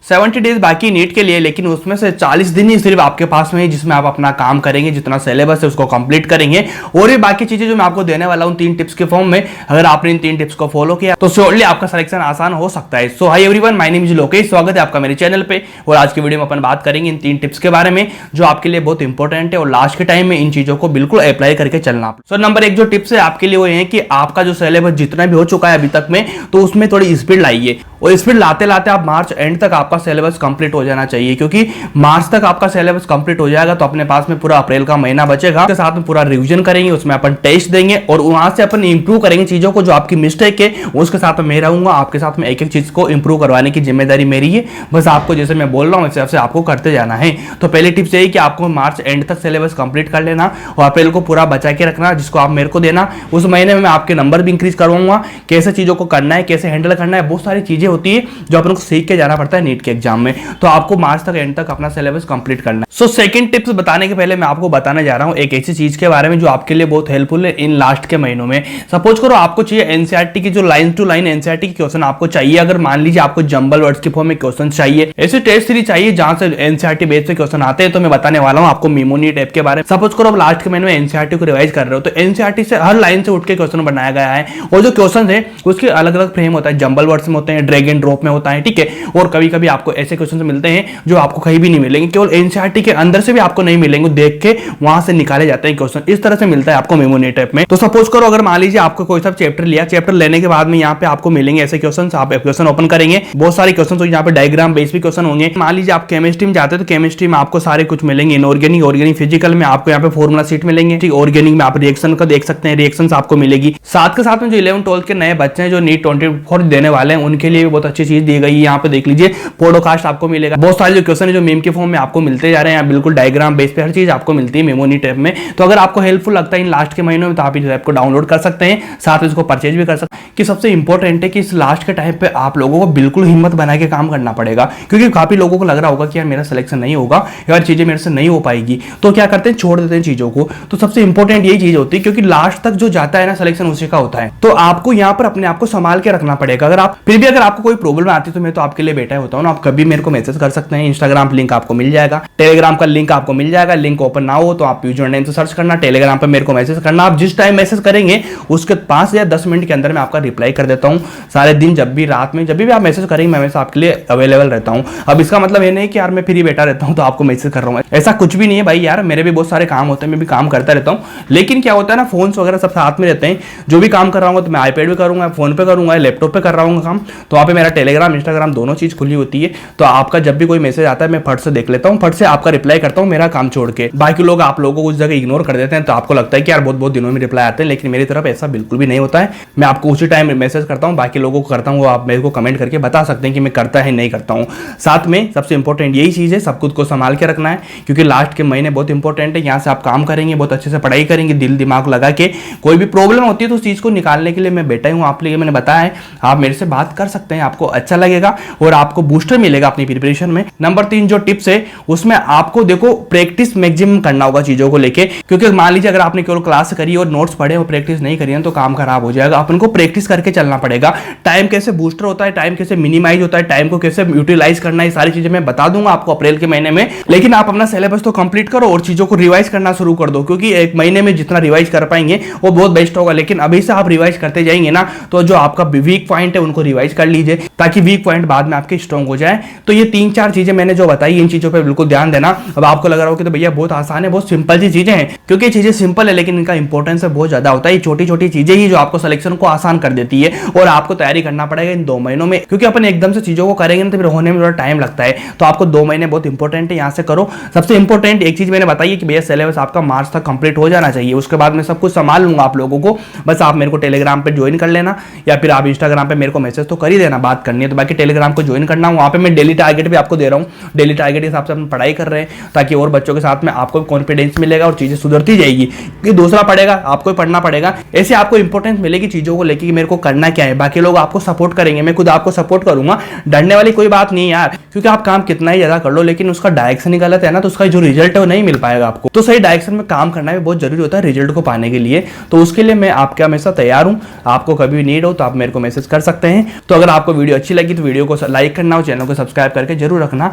70 days बाकी NEET के लिए, लेकिन उसमें से 40 दिन ही सिर्फ आपके पास में है जिसमें आप अपना काम करेंगे, जितना सिलेबस है उसको कंप्लीट करेंगे। और भी बाकी चीजें जो मैं आपको देने वाला हूं 3 टिप्स के फॉर्म में, अगर आपने इन 3 टिप्स को फॉलो किया तो श्योरली आपका सिलेक्शन आसान हो सकता है। So hi everyone, my name is Lokesh, स्वागत है आपका मेरे चैनल पे। और आज की वीडियो में अपन बात करेंगे इन 3 टिप्स के बारे में जो आपके लिए बहुत इंपॉर्टेंट है और लास्ट के टाइम में इन चीजों को बिल्कुल अप्लाई करके चलना। सो नंबर 1 जो टिप्स है आपके लिए वो है कि आपका जो सिलेबस जितना भी हो चुका है अभी तक में, तो उसमें थोड़ी स्पीड लाइए। और स्पीड लाते लाते आप मार्च एंड तक आपका सिलेबस कंप्लीट हो जाना चाहिए, क्योंकि मार्च तक आपका सिलेबस कंप्लीट हो जाएगा तो अपने पास में पूरा अप्रैल का महीना बचेगा। उसके साथ में पूरा रिवीजन करेंगे, उसमें अपन टेस्ट देंगे और वहां से अपन इंप्रूव करेंगे चीजों को। जो आपकी मिस्टेक है उसके साथ में मैं रहूंगा, आपके साथ में एक एक चीज को इंप्रूव करवाने की जिम्मेदारी मेरी है। बस आपको जैसे मैं बोल रहा हूं वैसे आपको करते जाना है। तो पहली टिप्स यही कि आपको मार्च एंड तक सिलेबस कंप्लीट कर लेना और अप्रैल को पूरा बचा के रखना, जिसको आप मेरे को देना। उस महीने में मैं आपके नंबर भी इंक्रीज करवाऊंगा, कैसे चीजों को करना है, कैसे हैंडल करना है, बहुत सारी चीजें होती है जो अपन को सीख के जाना पड़ता है नीट के एग्जाम में। तो आपको मार्च तक एंड तक अपना सिलेबस कंप्लीट करना है। सो सेकंड टिप्स बताने के पहले मैं आपको बताने जा रहा हूं एक ऐसी चीज के बारे में जो आपके लिए बहुत हेल्पफुल है इन लास्ट के महीनों में। सपोज करो आपको चाहिए एनसीईआरटी की जो लाइन टू लाइन एनसीईआरटी के क्वेश्चन आपको चाहिए। अगर मान लीजिए आपको जंबल वर्ड्स के फॉर्म में क्वेश्चन चाहिए, ऐसे टेस्ट सीरीज चाहिए जहां से एनसीईआरटी बेस पे क्वेश्चन आते हैं, तो मैं बताने वाला हूं आपको मेमोनी टाइप के बारे में। सपोज करो आप लास्ट के महीने में एनसीईआरटी को रिवाइज कर रहे हो, तो एनसीईआरटी से हर लाइन से उठ के क्वेश्चन बनाया गया है और जो क्वेश्चन है उसके अलग अलग फ्रेम होता है। जंबल वर्ड्स में होते हैं, ड्रैग एंड ड्रॉप में होता है, ठीक है। और कभी कभी आपको ऐसे क्वेश्चन मिलते हैं जो आपको कहीं भी नहीं मिलेंगे, केवल एनसीईआरटी के अंदर से भी आपको नहीं मिलेंगे, देख के वहां से निकाले जाते हैं क्वेश्चन। इस तरह से मिलता है आपको मेमोनी टाइप में। तो सपोज करो अगर मान लीजिए आपको कोई सा चैप्टर लिया, चैप्टर लेने के बाद में यहाँ पे आपको मिलेंगे ऐसे क्वेश्चन। आप क्वेश्चन ओपन करेंगे, बहुत सारे क्वेश्चन होंगे, यहाँ पे डायग्राम बेस भी क्वेश्चन होंगे। मान लीजिए आप केमिस्ट्री में जाते हैं तो केमिस्ट्री में आपको सारे कुछ मिलेंगे, इनऑर्गेनिक, ऑर्गेनिक, फिजिकल में आपको यहाँ पे फॉर्मूला शीट मिलेंगे, ठीक। ऑर्गेनिक में आप रिएक्शन का देख सकते हैं, रिएक्शंस आपको मिलेगी। साथ के साथ में जो 11 12 के नए बच्चे हैं जो नीट 24 देने वाले हैं, उनके लिए भी बहुत अच्छी चीज दी गई है। यहाँ पे देख लीजिए पॉडकास्ट आपको मिलेगा, बहुत सारे जो क्वेश्चन है जो मीम के फॉर्म में आपको मिलते जा रहे हैं, बिल्कुल डायग्राम बेस पे हर चीज आपको मिलती है मेमोनी टैब में। तो अगर आपको हेल्पफुल लगता है इन लास्ट के महीनों में तो आप इस ऐप को डाउनलोड कर सकते हैं, साथ में इसको परचेज भी कर सकते हैं। कि सबसे इंपॉर्टेंट है कि इस लास्ट के टाइम पे आप लोगों को बिल्कुल हिम्मत बना के काम करना पड़ेगा, क्योंकि काफी लोगों को लग रहा होगा कि यार मेरा सिलेक्शन नहीं होगा, यार चीजें मेरे से नहीं हो पाएगी, तो क्या करते हैं छोड़ देते हैं चीजों को। तो सबसे इंपॉर्टेंट यही चीज होती है, क्योंकि लास्ट तक जो जाता है ना सिलेक्शन उसी का होता है। तो आपको यहाँ पर अपने आप को संभाल के रखना पड़ेगा। अगर आप फिर भी अगर आपको कोई प्रॉब्लम आती है तो मैं तो आपके लिए बैठा होता हूँ ना, आप कभी मेरे को मैसेज कर सकते हैं। इंस्टाग्राम लिंक आपको मिल जाएगा, टेलीग्राम का लिंक आपको मिल जाएगा। लिंक ओपन ना हो तो आप यूजर नेम से सर्च करना, टेलीग्राम पर मेरे को मैसेज करना। आप जिस टाइम मैसेज करेंगे उसके 5 या 10 मिनट के अंदर मैं आपका रिप्लाई कर देता हूं। सारे दिन जब भी रात में जब भी आप मैसेज करेंगे मैं हमेशा आपके लिए अवेलेबल रहता हूं। अब इसका मतलब ये नहीं कि यार मैं फ्री बैठा रहता हूं तो आपको मैसेज कर रहा हूं, ऐसा कुछ भी नहीं है भाई। यार मेरे भी बहुत सारे काम होते हैं, मैं भी काम करता रहता हूं, लेकिन क्या होता है ना फोन वगैरह सब साथ में रहते हैं। जो भी काम कर रहा हूँ तो मैं आईपैड पे करूंगा, फोन पे करूंगा, लैपटॉप पे कर रहा हूँ काम, तो वहाँ पे मेरा टेलीग्राम इंस्टाग्राम दोनों चीज खुली होती है। तो आपका जब भी कोई मैसेज आता है मैं फट से देख लेता हूँ, फट से आपका रिप्लाई करता हूँ मेरा काम छोड़ के। बाकी लोग आप लोगों को उस जगह इग्नोर कर देते हैं, तो आपको लगता है कि यार बहुत बहुत दिनों में रिप्लाई आते हैं, लेकिन मेरी तरफ ऐसा बिल्कुल भी नहीं होता है। मैं आपको उसी टाइम मैसेज करता हूँ, बाकी लोगों को करता हूँ वो आप मेरे को कमेंट करके बता सकते हैं कि मैं करता है नहीं करता हूँ। साथ में सबसे इंपॉर्टेंट यही चीज है, सब कुछ को संभाल के रखना है, क्योंकि लास्ट के महीने बहुत इंपॉर्टेंट है। यहाँ से आप काम करेंगे, बहुत अच्छे से पढ़ाई करेंगे, दिल दिमाग लगा के। कोई भी प्रॉब्लम होती है तो उस चीज को निकालने के लिए मैं बैठा हूँ आप लिए, मैंने बताया है। आप मेरे से बात कर सकते हैं, आपको अच्छा लगेगा और आपको बूस्टर मिलेगा अपनी प्रिपरेशन में। नंबर 3 जो टिप्स है उसमें आपको देखो प्रैक्टिस मैक्सिमम करना होगा चीजों को लेके, क्योंकि मान लीजिए अगर आपने केवल क्लास करी और नोट्स पढ़े और प्रैक्टिस नहीं करी है तो काम खराब हो जाएगा। अपन को प्रैक्टिस करके चलना पड़ेगा। टाइम कैसे बूस्टर होता है, टाइम कैसे मिनिमाइज होता है, टाइम को कैसे यूटिलाइज करना है, ये सारी चीजें मैं बता दूंगा आपको अप्रैल के महीने में। लेकिन आप अपना सिलेबस तो कंप्लीट करो और चीजों को रिवाइज करना शुरू कर दो, क्योंकि एक महीने में जितना रिवाइज कर पाएंगे वो बहुत बेस्ट होगा। लेकिन अभी से आप रिवाइज करते जाएंगे ना तो जो आपका वीक पॉइंट है उनको रिवाइज कर लीजिए, ताकि वीक पॉइंट बाद में आपके स्ट्रॉन्ग हो जाए। तो ये 3-4 चीजें मैंने जो बताई, इन चीजों पर बिल्कुल ध्यान देना। अब आपको लग रहा हो कि तो भैया बहुत आसान है, बहुत सिंपल सी चीजें हैं, क्योंकि चीजें सिंपल है लेकिन इनका इंपॉर्टेंस बहुत ज्यादा होता है। छोटी छोटी चीजें ही जो आपको सिलेक्शन को आसान कर देती है, और आपको तैयारी करना पड़ेगा इन 2 महीनों में, क्योंकि अपन एकदम से चीजों को करेंगे ना तो फिर होने में थोड़ा टाइम लगता है। तो आपको 2 महीने बहुत इंपॉर्टेंट है, यहां से करो। सबसे इंपॉर्टेंट एक चीज मैंने बताई है कि भैया सिलेबस आपका मार्च तक कंप्लीट हो जाना चाहिए, उसके बाद मैं सब कुछ संभाल लूंगा आप लोगों को। बस आप मेरे को टेलीग्राम पे ज्वाइन कर लेना, या फिर आप इंस्टाग्राम पे मेरे को मैसेज तो कर ही देना, बात करनी है तो। बाकी टेलीग्राम को ज्वाइन करना, वहां पे मैं डेली टारगेट भी आपको दे रहा हूँ। डेली टारगेट के हिसाब से अपन पढ़ाई कर रहे हैं, ताकि और बच्चों के साथ में आपको कॉन्फिडेंस मिलेगा और चीजें सुधरती जाएगी। कि दूसरा पढ़ेगा आपको पढ़ना पड़ेगा, ऐसे आपको इंपॉर्टेंस मिलेगी चीजों को लेकर कि मेरे को करना क्या है। बाकी लोग आपको सपोर्ट करेंगे, मैं खुद आपको सपोर्ट करूंगा, डरने वाली कोई बात नहीं यार, क्योंकि आप काम कितना ही ज्यादा कर लो लेकिन उसका डायरेक्शन ही गलत है ना, तो उसका जो रिजल्ट है वो नहीं मिल पाएगा आपको। तो सही डायरेक्शन में काम करना भी बहुत जरूरी होता है रिजल्ट को पाने के लिए। तो उसके लिए मैं आपके हमेशा तैयार हूं, आपको कभी भी नीड हो तो आप मेरे को मैसेज कर सकते हैं। तो अगर आपको वीडियो अच्छी लगी तो वीडियो को लाइक करना और चैनल को सब्सक्राइब करके जरूर रखना।